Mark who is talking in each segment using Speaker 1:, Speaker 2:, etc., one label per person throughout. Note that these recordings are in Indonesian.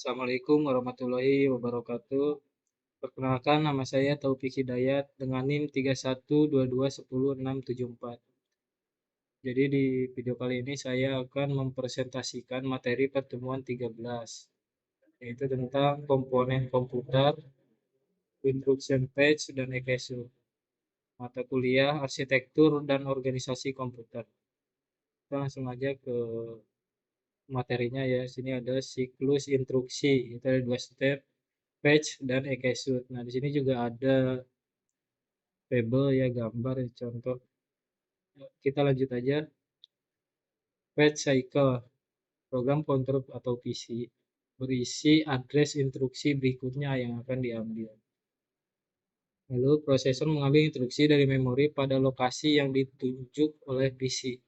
Speaker 1: Assalamualaikum warahmatullahi wabarakatuh. Perkenalkan nama saya Taufik Hidayat dengan NIM 3122100674. Jadi di video kali ini saya akan mempresentasikan materi pertemuan 13, yaitu tentang komponen komputer, instruction page, dan EKSU. Mata kuliah Arsitektur dan Organisasi Komputer. Kita langsung aja ke materinya ya. Sini ada siklus instruksi, itu ada 2 step, page dan EKSU. Nah, di sini juga ada tabel ya, gambar ya, contoh. Kita lanjut aja. Page cycle, program kontrol atau PC, berisi address instruksi berikutnya yang akan diambil. Lalu prosesor mengambil instruksi dari memori pada lokasi yang ditunjuk oleh PC.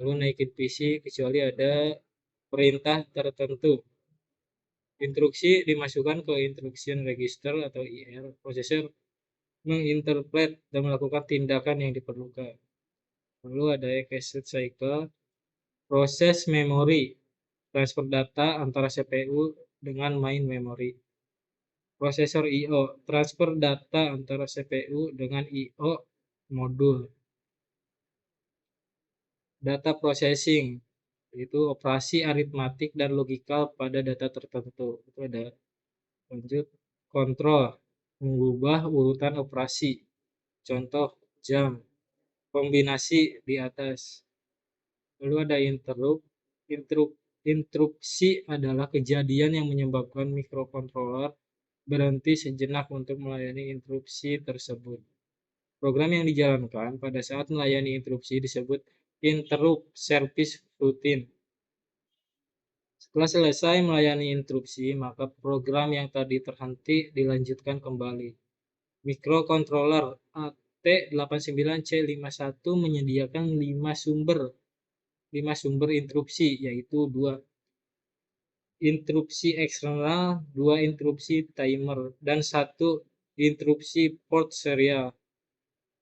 Speaker 1: Lalu naikin PC kecuali ada perintah tertentu. Instruksi dimasukkan ke instruction register atau IR. Prosesor menginterpret dan melakukan tindakan yang diperlukan. Lalu ada execute cycle, proses memori, transfer data antara CPU dengan main memory. Prosesor I/O, transfer data antara CPU dengan I/O modul. Data processing, itu operasi aritmatik dan logikal pada data tertentu. Itu ada. Lanjut, kontrol, mengubah urutan operasi. Contoh, jam, kombinasi di atas. Lalu ada interrupt. Interupsi adalah kejadian yang menyebabkan mikrokontroler berhenti sejenak untuk melayani interupsi tersebut. Program yang dijalankan pada saat melayani interupsi disebut interrupt service routine. Setelah selesai melayani interupsi, maka program yang tadi terhenti dilanjutkan kembali. Mikrokontroler AT89C51 menyediakan 5 sumber interupsi, yaitu 2 interupsi eksternal, 2 interupsi timer, dan 1 interupsi port serial.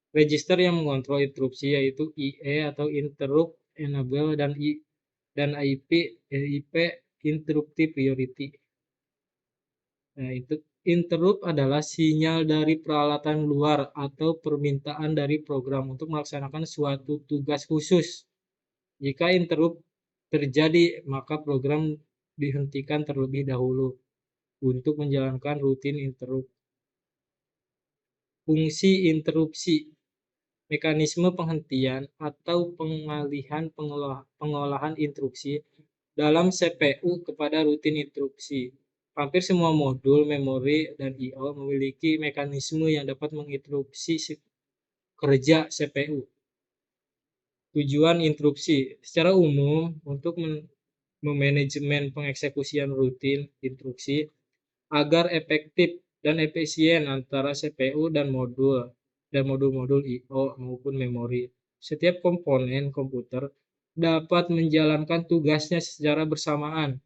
Speaker 1: Register yang mengontrol interupsi yaitu IE atau interrupt enable dan IP interruptive priority. Nah, itu interrupt adalah sinyal dari peralatan luar atau permintaan dari program untuk melaksanakan suatu tugas khusus. Jika interrupt terjadi, maka program dihentikan terlebih dahulu untuk menjalankan rutin interrupt. Fungsi interupsi, mekanisme penghentian atau pengalihan pengolahan instruksi dalam CPU kepada rutin interupsi. Hampir semua modul, memori, dan I/O memiliki mekanisme yang dapat menginterupsi kerja CPU. Tujuan interupsi, secara umum untuk memanajemen pengeksekusian rutin instruksi agar efektif dan efisien antara CPU dan modul-modul I/O maupun memori. Setiap komponen komputer dapat menjalankan tugasnya secara bersamaan,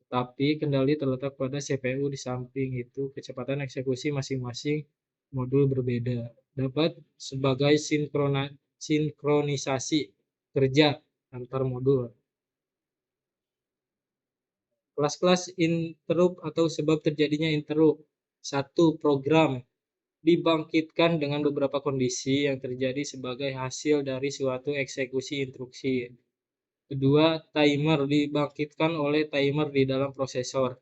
Speaker 1: tetapi kendali terletak pada CPU di samping itu. Kecepatan eksekusi masing-masing modul berbeda, dapat sebagai sinkronisasi kerja antar modul. Kelas-kelas interrupt atau sebab terjadinya interrupt. 1. Program dibangkitkan dengan beberapa kondisi yang terjadi sebagai hasil dari suatu eksekusi instruksi. Kedua, timer dibangkitkan oleh timer di dalam prosesor.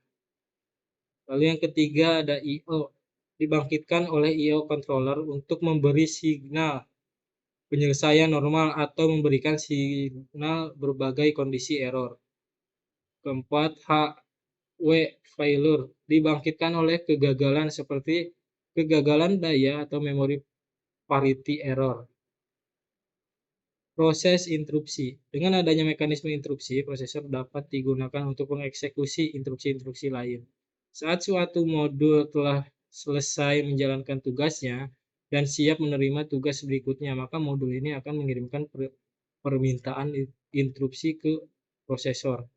Speaker 1: Lalu yang ketiga ada I/O, dibangkitkan oleh I/O controller untuk memberi signal penyelesaian normal atau memberikan signal berbagai kondisi error. Keempat, HW failure dibangkitkan oleh kegagalan seperti kegagalan daya atau memory parity error. Proses interupsi. Dengan adanya mekanisme interupsi, prosesor dapat digunakan untuk mengeksekusi instruksi-instruksi lain. Saat suatu modul telah selesai menjalankan tugasnya dan siap menerima tugas berikutnya, maka modul ini akan mengirimkan permintaan interupsi ke prosesor.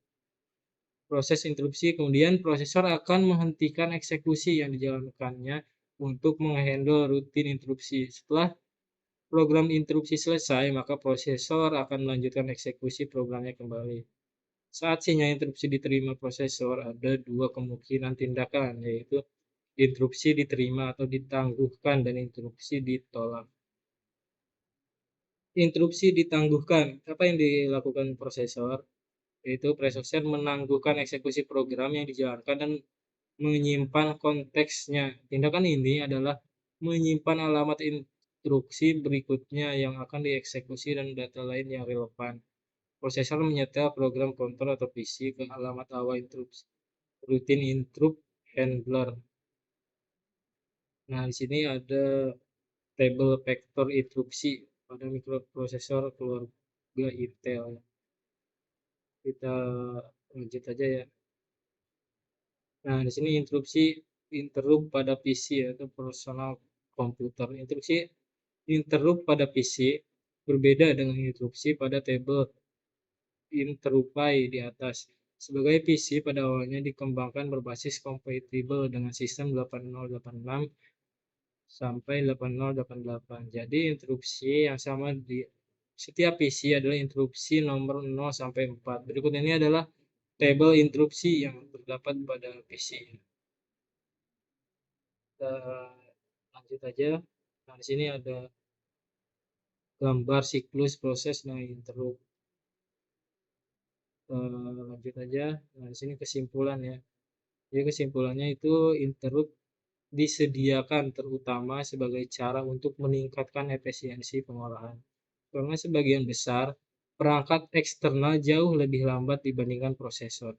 Speaker 1: Proses interupsi, kemudian prosesor akan menghentikan eksekusi yang dijalankannya untuk menghandle rutin interupsi. Setelah program interupsi selesai, maka prosesor akan melanjutkan eksekusi programnya kembali. Saat sinyal interupsi diterima prosesor, ada dua kemungkinan tindakan, yaitu interupsi diterima atau ditangguhkan dan interupsi ditolak. Interupsi ditangguhkan. Apa yang dilakukan prosesor? Yaitu prosesor menangguhkan eksekusi program yang dijalankan dan menyimpan konteksnya. Tindakan ini adalah menyimpan alamat instruksi berikutnya yang akan dieksekusi dan data lain yang relevan. Prosesor menyetel program kontrol atau PC ke alamat awal interupsi rutin interrupt handler. Nah, di sini ada tabel vektor interupsi pada mikroprosesor keluarga Intel. Kita lanjut aja ya. Nah, di sini interrupt pada PC atau personal komputer. Interrupt pada PC berbeda dengan interupsi pada tabel interrupsi di atas. Sebagai PC pada awalnya dikembangkan berbasis kompatibel dengan sistem 8086 sampai 8088. Jadi interupsi yang sama di setiap PC adalah interupsi nomor 0 sampai 4. Berikut ini adalah tabel interupsi yang terdapat pada PC. Kita lanjut aja. Nah, di sini ada gambar siklus proses dan interrupt. Lanjut aja. Nah, di sini kesimpulan ya. Jadi kesimpulannya itu interrupt disediakan terutama sebagai cara untuk meningkatkan efisiensi pengolahan. Karena sebagian besar perangkat eksternal jauh lebih lambat dibandingkan prosesor.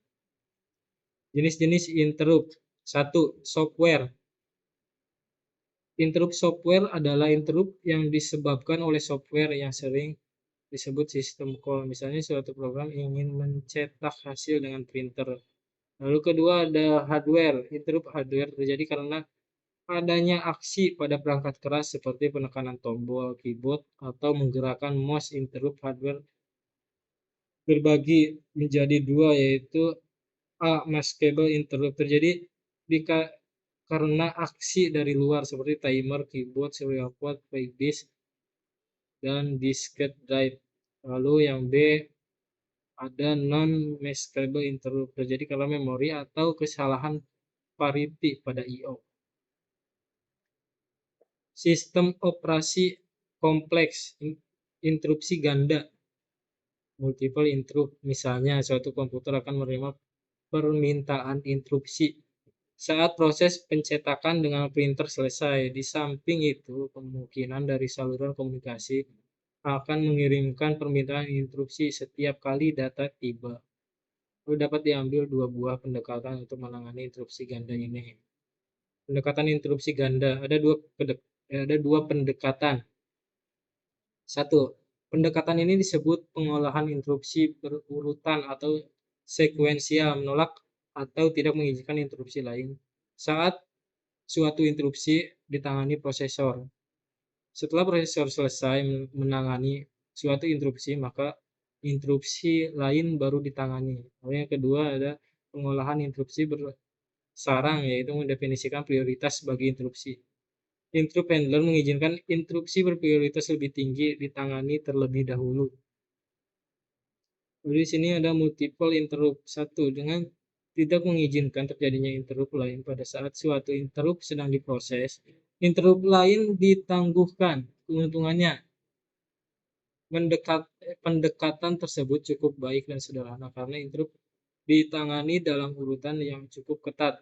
Speaker 1: Jenis-jenis interrupt. 1. Software. Interrupt software adalah interrupt yang disebabkan oleh software yang sering disebut sistem call. Misalnya suatu program ingin mencetak hasil dengan printer. Lalu kedua ada hardware. Interrupt hardware terjadi karena adanya aksi pada perangkat keras seperti penekanan tombol, keyboard, atau menggerakkan mouse. Interrupt hardware berbagi menjadi dua, yaitu A. Maskable interrupt terjadi karena aksi dari luar seperti timer, keyboard, serial port, flash disk, dan diskette drive. Lalu yang B ada non-maskable interrupt terjadi karena memori atau kesalahan parity pada I/O. Sistem operasi kompleks, interupsi ganda, multiple interrupt. Misalnya suatu komputer akan menerima permintaan interupsi saat proses pencetakan dengan printer selesai. Di samping itu, kemungkinan dari saluran komunikasi akan mengirimkan permintaan interupsi setiap kali data tiba. Lalu dapat diambil dua buah pendekatan untuk menangani interupsi ganda ini. Pendekatan interupsi ganda ada dua pendekatan. 1. Pendekatan ini disebut pengolahan interupsi berurutan atau sekuensial, menolak atau tidak mengizinkan interupsi lain saat suatu interupsi ditangani prosesor. Setelah prosesor selesai menangani suatu interupsi, maka interupsi lain baru ditangani. Lalu yang kedua ada pengolahan interupsi bersarang, yaitu mendefinisikan prioritas bagi interupsi. Interrupt handler mengizinkan interupsi berprioritas lebih tinggi ditangani terlebih dahulu. Lalu di sini ada multiple interrupt. 1. Dengan tidak mengizinkan terjadinya interrupt lain pada saat suatu interrupt sedang diproses, interrupt lain ditangguhkan. Keuntungannya, pendekatan tersebut cukup baik dan sederhana karena interrupt ditangani dalam urutan yang cukup ketat.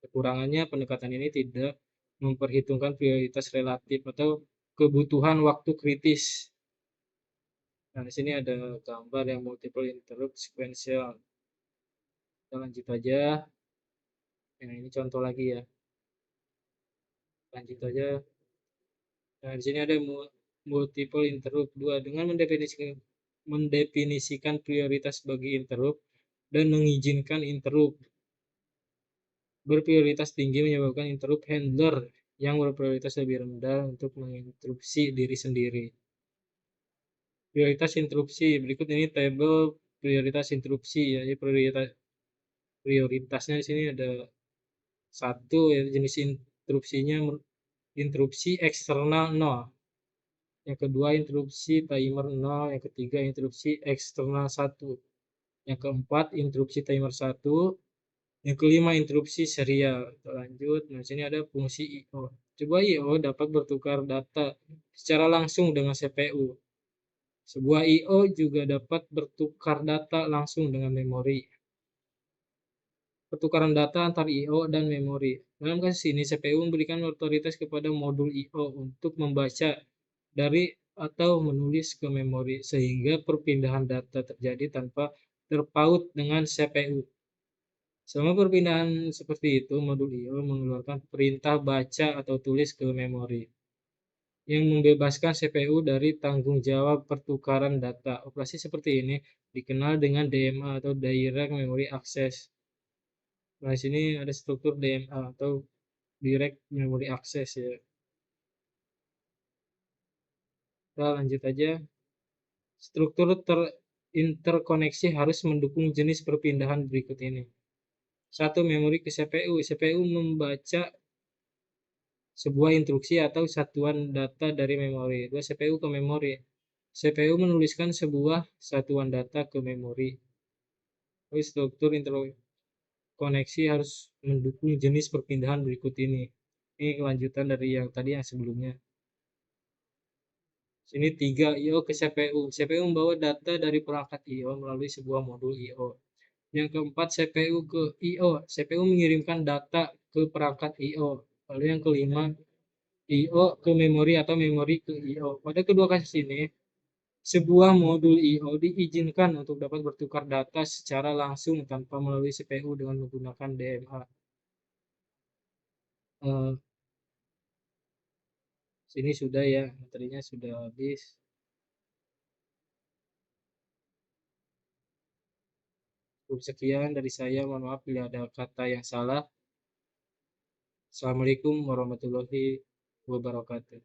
Speaker 1: Kekurangannya, pendekatan ini tidak memperhitungkan prioritas relatif atau kebutuhan waktu kritis. Nah, di sini ada gambar yang multiple interrupt sequential. Kita lanjut aja. Nah, ini contoh lagi ya. Lanjut aja. Nah, di sini ada multiple interrupt 2 dengan mendefinisikan prioritas bagi interrupt dan mengizinkan interrupt berprioritas tinggi menyebabkan interrupt handler yang berprioritas lebih rendah untuk menginterupsi diri sendiri. Prioritas interupsi. Berikut ini tabel prioritas interupsi ya. Jadi prioritasnya di sini ada 1 ya, jenis interupsinya interupsi eksternal 0. Yang kedua interupsi timer 0, yang ketiga interupsi eksternal 1. Yang keempat, interupsi timer 1. Yang kelima, interupsi serial. Kita lanjut. Nah, sini ada fungsi I/O. Coba I/O dapat bertukar data secara langsung dengan CPU. Sebuah I/O juga dapat bertukar data langsung dengan memori. Pertukaran data antar I/O dan memori. Dalam kasus ini, CPU memberikan otoritas kepada modul I/O untuk membaca dari atau menulis ke memori, sehingga perpindahan data terjadi tanpa terpaut dengan CPU. Selama perpindahan seperti itu, modul I/O mengeluarkan perintah baca atau tulis ke memori, yang membebaskan CPU dari tanggung jawab pertukaran data. Operasi seperti ini dikenal dengan DMA atau Direct Memory Access. Nah, di sini ada struktur DMA atau Direct Memory Access ya. Kita lanjut aja. Struktur terinterkoneksi harus mendukung jenis perpindahan berikut ini. 1. Memori ke CPU. CPU membaca sebuah instruksi atau satuan data dari memori. 2. CPU ke memori. CPU menuliskan sebuah satuan data ke memori. Jadi struktur interkoneksi harus mendukung jenis perpindahan berikut ini. Ini kelanjutan dari yang tadi yang sebelumnya. Sini 3, I/O ke CPU. CPU membawa data dari perangkat I/O melalui sebuah modul I/O. Yang keempat, CPU ke I/O. CPU mengirimkan data ke perangkat I/O. Lalu yang kelima, I/O ke memori atau memori ke I/O. Pada kedua kasus ini, sebuah modul I/O diizinkan untuk dapat bertukar data secara langsung tanpa melalui CPU dengan menggunakan DMA. Sini sudah ya, materinya sudah habis. Cukup sekian dari saya, mohon maaf bila ada kata yang salah. Assalamualaikum warahmatullahi wabarakatuh.